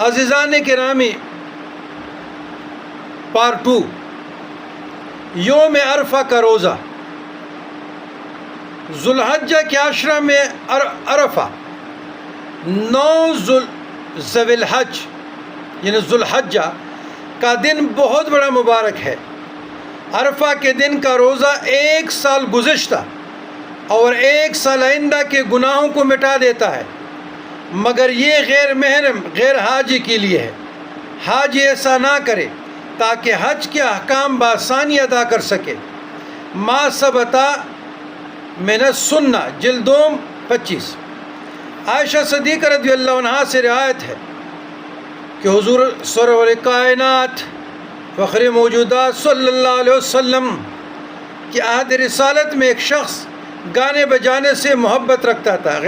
عزیزان گرامی، پارٹ 2، یوم عرفہ کا روزہ۔ ذوالحجہ کے عشرہ میں عرفہ، 9 ذوی الحج یعنی ذوالحجہ کا دن بہت بڑا مبارک ہے۔ عرفہ کے دن کا روزہ 1 سال گزشتہ اور 1 سال آئندہ کے گناہوں کو مٹا دیتا ہے، مگر یہ غیر محرم غیر حاجی کے لیے ہے۔ حاجی ایسا نہ کرے تاکہ حج کے احکام بآسانی ادا کر سکے۔ ما ثبت من السنہ، جلد 25۔ عائشہ صدیقہ رضی اللہ عنہا سے روایت ہے کہ حضور سرور کائنات فخر موجودات صلی اللہ علیہ وسلم کی عہد رسالت میں ایک شخص گانے بجانے سے محبت رکھتا تھا۔